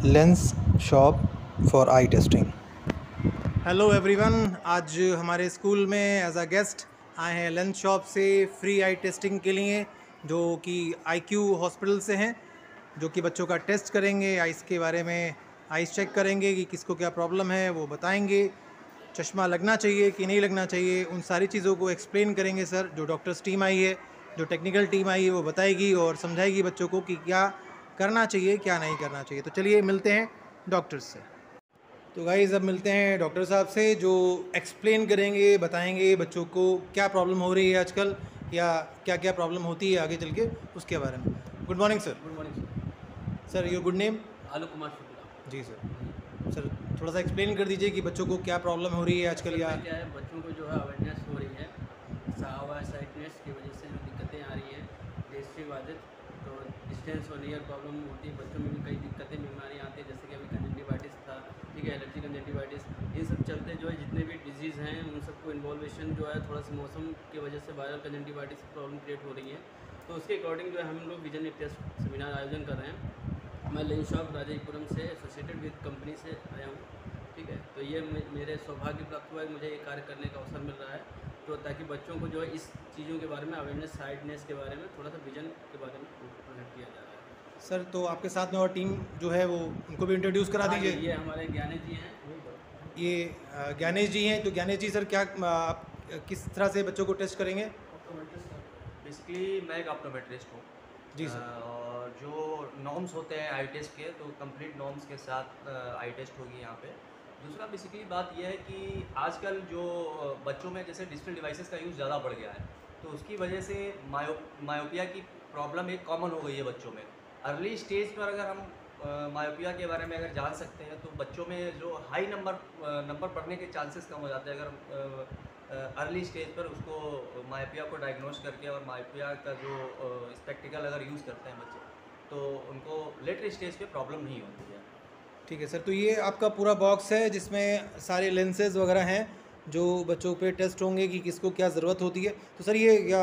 Lens shop for I testing. Hello everyone, आज हमारे school में एज अ गेस्ट आए हैं लेंस शॉप से फ्री आई टेस्टिंग के लिए, जो कि आईक्यू हॉस्पिटल से हैं, जो कि बच्चों का टेस्ट करेंगे, आइस के बारे में आइस चेक करेंगे कि किसको क्या प्रॉब्लम है वो बताएंगे, चश्मा लगना चाहिए कि नहीं लगना चाहिए, उन सारी चीज़ों को एक्सप्लेन करेंगे सर। जो डॉक्टर्स टीम आई है, जो टेक्निकल टीम आई है, वो बताएगी और समझाएगी बच्चों को कि क्या करना चाहिए क्या नहीं करना चाहिए। तो चलिए मिलते हैं डॉक्टर्स से। तो गाइज़ अब मिलते हैं डॉक्टर साहब से, जो एक्सप्लेन करेंगे, बताएंगे बच्चों को क्या प्रॉब्लम हो रही है आजकल या क्या क्या प्रॉब्लम होती है आगे चल के, उसके बारे में। Good morning sir. Good morning sir your good name? Alok Kumar Shukla. जी सर। सर थोड़ा सा एक्सप्लेन कर दीजिए कि बच्चों को क्या प्रॉब्लम हो रही है आजकल या क्या है, बच्चों को जो है अवेयरनेस हो रही है साइटनेस की वजह से जो दिक्कतें आ रही हैं, डिस्ट्रिक्ट वाइज तो डिस्टेंस और नियर प्रॉब्लम होती है बच्चों में भी, कई दिक्कतें बीमारियाँ आती है, जैसे कि अभी कंजक्टिवाइटिस था, ठीक है, एलर्जी कंजक्टिवाइटिस, इन सब चलते जो है जितने भी डिजीज़ हैं उन सबको इन्वॉल्वेशन जो है थोड़ा सा मौसम की वजह से वायरल कंजक्टिवाइटिस प्रॉब्लम क्रिएट हो रही है। तो उसके अकॉर्डिंग जो है हम लोग विजन टेस्ट सेमिनार आयोजन कर रहे हैं। मैं लेंस शॉप राजापुरम से एसोसिएटेड विद कंपनी से आया हूँ, ठीक है। तो ये मेरे सौभाग्य प्राप्त हुआ है, मुझे ये कार्य करने का अवसर मिल रहा है, तो ताकि बच्चों को जो है इस चीज़ों के बारे में अवेयरनेस, साइडनेस के बारे में, थोड़ा सा विजन के बारे में प्रोजेक्ट किया जा रहा है। सर। तो आपके साथ में और टीम जो है वो उनको भी इंट्रोड्यूस करा दीजिए। ये हमारे ज्ञानी जी हैं, ये ज्ञानेश जी हैं। तो ज्ञानेश जी सर, क्या आप किस तरह से बच्चों को टेस्ट करेंगे? बेसिकली मैं एक ऑप्टोमेट्रिस्ट हूँ जी सर। और जो नॉर्म्स होते हैं आई टेस्ट के, तो कंप्लीट नॉर्म्स के साथ आई टेस्ट होगी यहाँ पे। दूसरा बेसिकली बात यह है कि आजकल जो बच्चों में जैसे डिजिटल डिवाइसेस का यूज़ ज़्यादा बढ़ गया है, तो उसकी वजह से मायोपिया की प्रॉब्लम एक कॉमन हो गई है बच्चों में। अर्ली स्टेज पर अगर हम मायोपिया के बारे में अगर जान सकते हैं, तो बच्चों में जो हाई नंबर पढ़ने के चांसेस कम हो जाते हैं अगर अर्ली स्टेज पर उसको मायोपिया को डायग्नोस करके और मायोपिया का जो स्पेक्टिकल अगर यूज़ करते हैं बच्चे, तो उनको लेटर स्टेज पे प्रॉब्लम नहीं होती है। ठीक है सर। तो ये आपका पूरा बॉक्स है जिसमें सारे लेंसेज वगैरह हैं जो बच्चों पे टेस्ट होंगे कि किसको क्या ज़रूरत होती है। तो सर ये क्या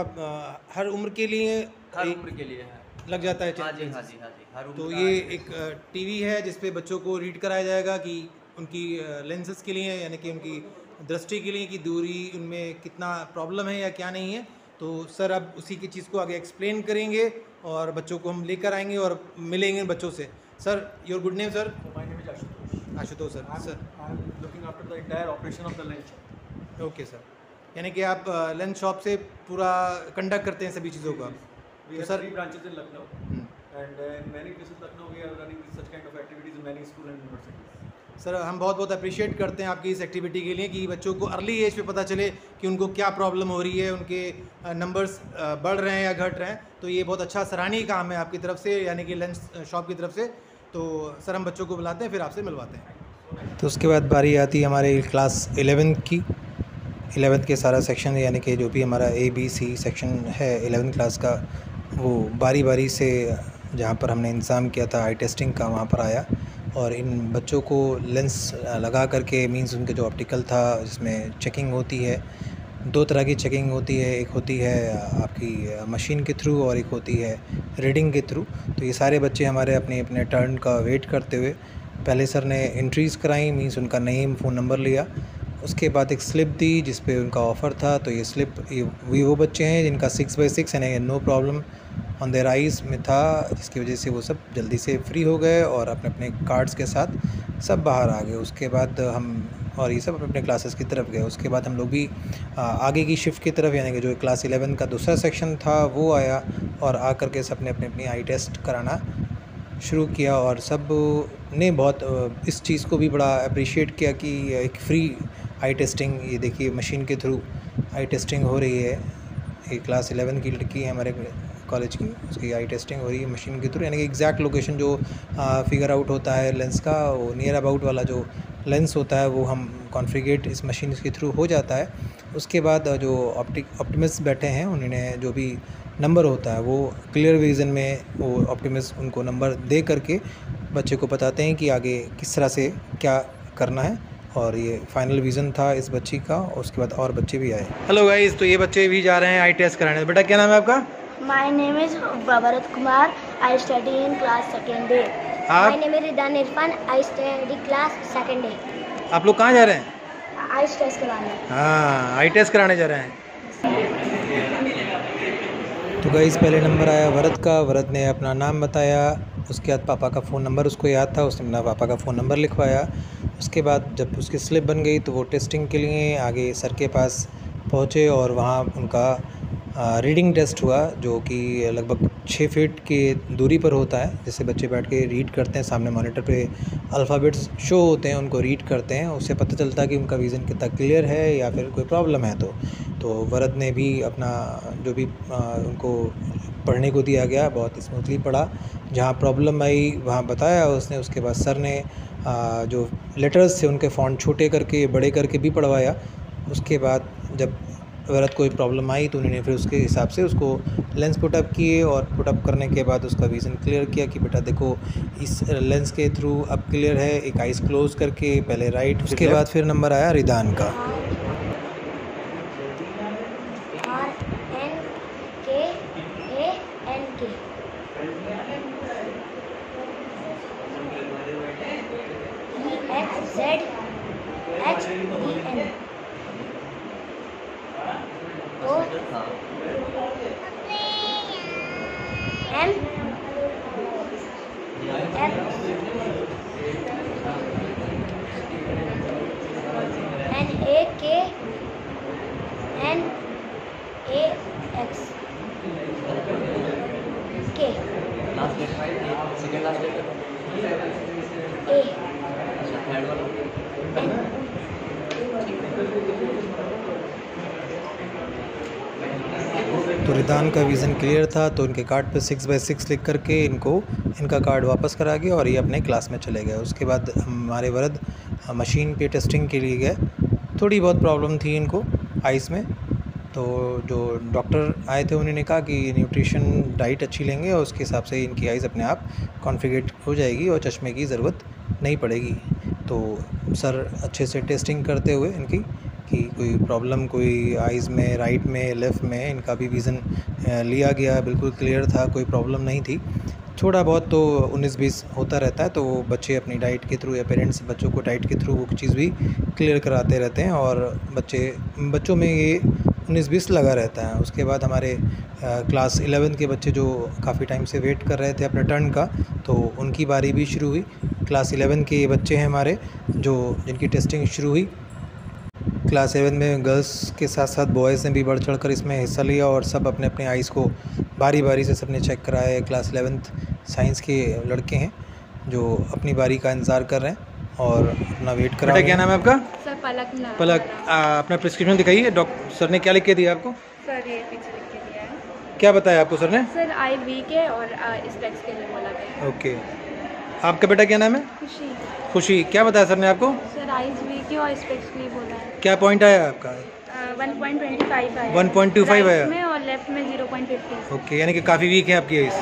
हर उम्र के लिए? हर उम्र के लिए है, लग जाता है? हाँ जी हाँ जी हाँ जी, हर उम्र तो का ये है। एक टीवी है जिस पे बच्चों को रीड कराया जाएगा कि उनकी लेंसेज के लिए, यानी कि उनकी दृष्टि के लिए कि दूरी उनमें कितना प्रॉब्लम है या क्या नहीं है। तो सर अब उसी की चीज़ को आगे एक्सप्लेन करेंगे और बच्चों को हम लेकर आएंगे और मिलेंगे बच्चों से। Sir your good name sir? My name is Ashutosh. Ashutosh sir. Sir I'm looking after the entire operation of the lens shop. Okay sir. यानी कि आप लेंस शॉप से पूरा कंडक्ट करते हैं सभी चीज़ों का? We तो have sir 3 branches in Lucknow, and in many places Lucknow we are running such kind of activities in many schools and universities. Sir हम बहुत बहुत अप्रिशिएट करते हैं आपकी इस एक्टिविटी के लिए कि बच्चों को अर्ली एज पे पता चले कि उनको क्या प्रॉब्लम हो रही है, उनके नंबर्स बढ़ रहे हैं या घट रहे हैं। तो ये बहुत अच्छा सराहनीय काम है आपकी तरफ से, यानी कि लेंस शॉप की तरफ से। तो सर हम बच्चों को बुलाते हैं, फिर आपसे मिलवाते हैं। तो उसके बाद बारी आती है हमारे क्लास 11 की। 11 के सारा सेक्शन, यानी कि जो भी हमारा ABC सेक्शन है 11 क्लास का, वो बारी बारी से जहाँ पर हमने इंतज़ाम किया था आई टेस्टिंग का, वहाँ पर आया। और इन बच्चों को लेंस लगा करके, मींस उनके जो ऑप्टिकल था जिसमें चेकिंग होती है, 2 तरह की चेकिंग होती है। एक होती है आपकी मशीन के थ्रू और एक होती है रीडिंग के थ्रू। तो ये सारे बच्चे हमारे अपने अपने टर्न का वेट करते हुए, पहले सर ने एंट्रीज़ कराई, मींस उनका नेम, फ़ोन नंबर लिया। उसके बाद एक स्लिप दी जिस पे उनका ऑफ़र था। तो ये स्लिप वो बच्चे हैं जिनका 6/6 यानी no problem on their eyes में था, जिसकी वजह से वो सब जल्दी से फ्री हो गए और अपने अपने कार्ड्स के साथ सब बाहर आ गए। उसके बाद हम और ये सब अपने अपने क्लासेस की तरफ गए। उसके बाद हम लोग भी आगे की शिफ्ट की तरफ, यानी कि जो क्लास 11 का दूसरा सेक्शन था वो आया और आकर के सब ने अपनी अपनी आई टेस्ट कराना शुरू किया। और सब ने बहुत इस चीज़ को भी बड़ा अप्रिशिएट किया कि एक फ्री आई टेस्टिंग, ये देखिए मशीन के थ्रू आई टेस्टिंग हो रही है। एक क्लास 11 की लड़की है हमारे कॉलेज की, उसकी आई टेस्टिंग हो रही है मशीन के थ्रू, यानी कि एग्जैक्ट लोकेशन जो फिगर आउट होता है लेंस का, वो नियर अबाउट वाला जो लेंस होता है वो हम कॉन्फ़िगरेट इस मशीन के थ्रू हो जाता है। उसके बाद जो ऑप्टिमिस्ट बैठे हैं उन्होंने जो भी नंबर होता है वो क्लियर विज़न में वो ऑप्टिमिस्ट उनको नंबर दे करके बच्चे को बताते हैं कि आगे किस तरह से क्या करना है। और ये फाइनल विज़न था इस बच्ची का, और उसके बाद और बच्चे भी आए। हेलो गाइस, तो ये बच्चे भी जा रहे हैं आई टेस्ट कराने। बेटा क्या नाम है आपका? My name is Bharat Kumar. I study in class 2nd A. आप? My name is Ridan Irfan. I study class second day. आप लोग कहाँ जा रहे हैं? आई टेस्ट करवाने। हाँ, आई टेस्ट कराने जा रहे हैं। तो गाइस पहले नंबर आया वरद का। वरद ने अपना नाम बताया, उसके बाद पापा का फ़ोन नंबर उसको याद था, उसने अपना पापा का फ़ोन नंबर लिखवाया। उसके बाद जब उसकी स्लिप बन गई तो वो टेस्टिंग के लिए आगे सर के पास पहुँचे और वहाँ उनका रीडिंग टेस्ट हुआ, जो कि लगभग 6 फीट की दूरी पर होता है। जैसे बच्चे बैठ के रीड करते हैं, सामने मॉनिटर पे अल्फ़ाबेट्स शो होते हैं, उनको रीड करते हैं, उससे पता चलता है कि उनका विज़न कितना क्लियर है या फिर कोई प्रॉब्लम है। तो वरद ने भी अपना जो भी उनको पढ़ने को दिया गया बहुत स्मूथली पढ़ा। जहाँ प्रॉब्लम आई वहाँ बताया उसने। उसके बाद सर ने जो लेटर्स थे उनके फ़ॉन्ट छोटे करके बड़े करके भी पढ़वाया। उसके बाद जब वरद कोई प्रॉब्लम आई तो उन्होंने फिर उसके हिसाब से उसको लेंस पुटअप किए और पुटअप करने के बाद उसका विज़न क्लियर किया कि बेटा देखो इस लेंस के थ्रू अब क्लियर है, एक आइज़ क्लोज करके पहले राइट। उसके बाद फिर नंबर आया रिदान का। तो रिदान का विज़न क्लियर था तो इनके कार्ड पे 6/6 लिख करके इनका कार्ड वापस करा गया और ये अपने क्लास में चले गए। उसके बाद हमारे वरद मशीन पे टेस्टिंग के लिए गए। थोड़ी बहुत प्रॉब्लम थी इनको आइज़ में, तो जो डॉक्टर आए थे उन्होंने कहा कि न्यूट्रिशन डाइट अच्छी लेंगे और उसके हिसाब से इनकी आइज़ अपने आप कॉन्फ़िगर हो जाएगी और चश्मे की ज़रूरत नहीं पड़ेगी। तो सर अच्छे से टेस्टिंग करते हुए इनकी कि कोई प्रॉब्लम कोई आइज़ में, राइट में, लेफ़्ट में, इनका भी विज़न लिया गया, बिल्कुल क्लियर था, कोई प्रॉब्लम नहीं थी। थोड़ा बहुत तो 19-20 होता रहता है, तो बच्चे अपनी डाइट के थ्रू या पेरेंट्स बच्चों को डाइट के थ्रू वो चीज़ भी क्लियर कराते रहते हैं और बच्चों में ये 19-20 लगा रहता है। उसके बाद हमारे क्लास 11 के बच्चे जो काफ़ी टाइम से वेट कर रहे थे अपने टर्न का, तो उनकी बारी भी शुरू हुई। क्लास 11 के बच्चे हैं हमारे जिनकी टेस्टिंग शुरू हुई। क्लास 7 में गर्ल्स के साथ साथ बॉयज़ ने भी बढ़ चढ़ कर इसमें हिस्सा लिया और सब अपने अपने आइज़ को बारी बारी से सबने चेक कराया। क्लास 11th साइंस के लड़के हैं जो अपनी बारी का इंतज़ार कर रहे हैं और अपना वेट कर रहे हैं। क्या नाम है आपका? सर पलक। पलक, अपना प्रिस्क्रिप्शन दिखाइए। डॉक्टर सर ने क्या लिख के दिया आपको? सर ये पीछे लिख के दिया है। क्या बताया आपको सर ने? सर आई वीक है और स्पेक्स के लिए बोला गया। ओके, आपका बेटा क्या नाम है? खुशी। खुशी, क्या बताया सर ने आपको? सर आईज वीक है और स्पेक्स के लिए बोला है। क्या पॉइंट आया आपका? 1.25 आया। 1.25 आया में और लेफ्ट में 0.50। ओके, यानी कि काफ़ी वीक है आपकी आइज़।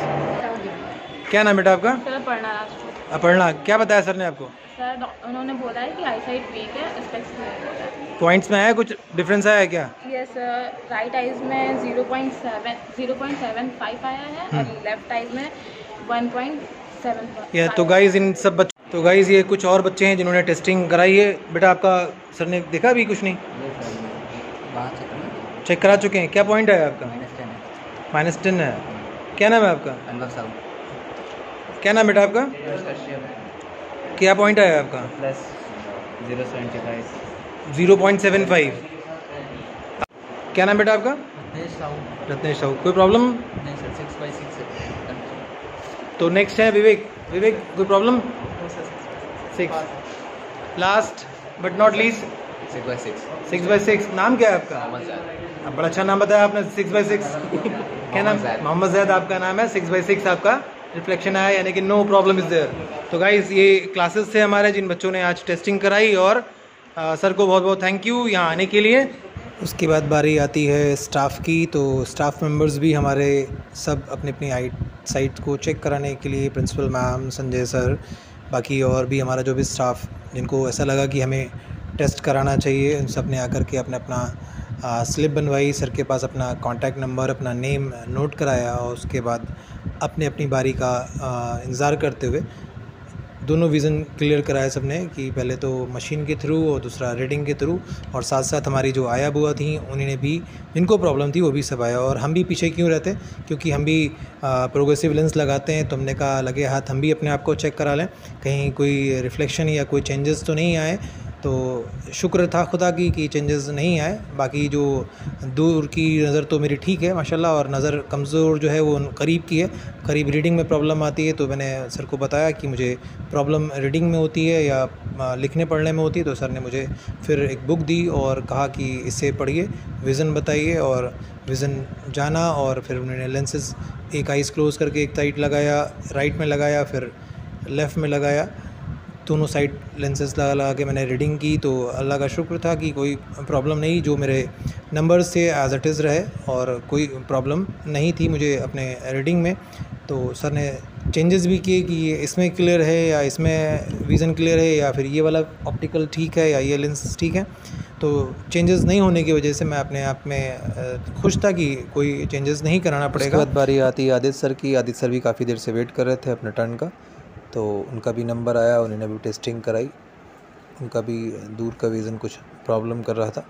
क्या नाम बेटा आपका? सर पढ़ना। अपर्णा, क्या बताया सर ने आपको? सर उन्होंने बोला है कि आई साइड वीक है, स्पेक्स के लिए बोला है। पॉइंट्स में आया कुछ डिफरेंस आया क्या? यस सर, राइट आइज में 0.75 आया है और लेफ्ट आइज में 1.7। या तो गाइज ये कुछ और बच्चे हैं जिन्होंने टेस्टिंग कराई है। बेटा आपका सर ने देखा अभी कुछ नहीं? चेक करा चुके हैं। क्या पॉइंट है आपका? -10 है। क्या नाम है आपका? अनवर साहब। क्या नाम बेटा आपका? क्या पॉइंट आया आपका? +0.75। क्या नाम बेटा आपका? रत्नेश साहू। कोई प्रॉब्लम? नहीं सर, 6/6 है। तो नेक्स्ट है विवेक। विवेक, कोई problem? 6। Last but not least 6/6। नाम क्या है आपका? अब बड़ा अच्छा नाम बताया आपने, 6/6। क्या नाम? मोहम्मद जैद आपका नाम है। 6/6 आपका रिफ्लेक्शन आया, यानी कि नो प्रॉब्लम इज़ देयर। तो गाइज़ ये क्लासेस थे हमारे जिन बच्चों ने आज टेस्टिंग कराई और सर को बहुत बहुत थैंक यू यहाँ आने के लिए। उसके बाद बारी आती है स्टाफ की। तो स्टाफ मेंबर्स भी हमारे सब अपनी अपनी साइट को चेक कराने के लिए, प्रिंसिपल मैम, संजय सर, बाकी और भी हमारा जो भी स्टाफ जिनको ऐसा लगा कि हमें टेस्ट कराना चाहिए, उन सब ने आकर के अपना स्लिप बनवाई, सर के पास अपना कॉन्टैक्ट नंबर, अपना नेम नोट कराया और उसके बाद अपनी अपनी बारी का इंतज़ार करते हुए दोनों विज़न क्लियर कराया सबने कि पहले तो मशीन के थ्रू और दूसरा रीडिंग के थ्रू, और साथ साथ हमारी जो आया बुआ थी उन्होंने भी, जिनको प्रॉब्लम थी वो भी सब आया। और हम भी पीछे क्यों रहते, क्योंकि हम भी प्रोग्रेसिव लेंस लगाते हैं, तो हमने कहा लगे हाथ हम भी अपने आप को चेक करा लें कहीं कोई रिफ्लेक्शन या कोई चेंजेस तो नहीं आए। तो शुक्र था खुदा की कि चेंजेस नहीं आए। बाकी जो दूर की नज़र तो मेरी ठीक है माशाल्लाह, और नज़र कमज़ोर जो है वो करीब की है। करीब रीडिंग में प्रॉब्लम आती है, तो मैंने सर को बताया कि मुझे प्रॉब्लम रीडिंग में होती है या लिखने पढ़ने में होती है। तो सर ने मुझे फिर एक बुक दी और कहा कि इससे पढ़िए, विज़न बताइए, और विज़न जाना। और फिर उन्होंने लेंसेज एक आइज़ क्लोज़ करके एक साइड लगाया, राइट में लगाया, फिर लेफ़्ट में लगाया, दोनों साइड लेंसेज लगा के मैंने रीडिंग की। तो अल्लाह का शुक्र था कि कोई प्रॉब्लम नहीं, जो मेरे नंबर्स थे एज़ इट इज़ रहे और कोई प्रॉब्लम नहीं थी मुझे अपने रीडिंग में। तो सर ने चेंजेस भी किए कि ये इसमें क्लियर है या इसमें विज़न क्लियर है या फिर ये वाला ऑप्टिकल ठीक है या ये लेंस ठीक है। तो चेंजेस नहीं होने की वजह से मैं अपने आप में खुश था कि कोई चेंजेस नहीं कराना पड़ेगा। उसके बाद बारी आती है आदित्य सर की। आदित्य सर भी काफ़ी देर से वेट कर रहे थे अपने टर्न का, तो उनका भी नंबर आया, उन्होंने भी टेस्टिंग कराई। उनका भी दूर का विज़न कुछ प्रॉब्लम कर रहा था,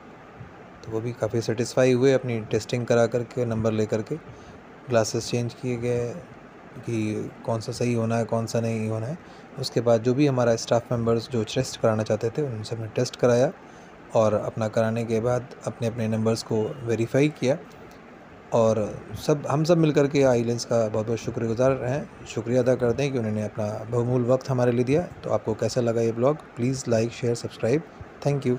तो वो भी काफ़ी सेटिस्फाई हुए अपनी टेस्टिंग करा करके, नंबर ले करके। ग्लासेस चेंज किए गए कि कौन सा सही होना है कौन सा नहीं होना है। उसके बाद जो भी हमारा स्टाफ मेंबर्स जो टेस्ट कराना चाहते थे उनसे हमने टेस्ट कराया, और अपना कराने के बाद अपने अपने नंबर्स को वेरीफाई किया। और हम सब मिलकर के आई लेंस का बहुत बहुत शुक्रगुज़ार हैं, शुक्रिया अदा करते हैं कि उन्होंने अपना बहुमूल्य वक्त हमारे लिए दिया। तो आपको कैसा लगा ये blog, please like share subscribe. Thank you.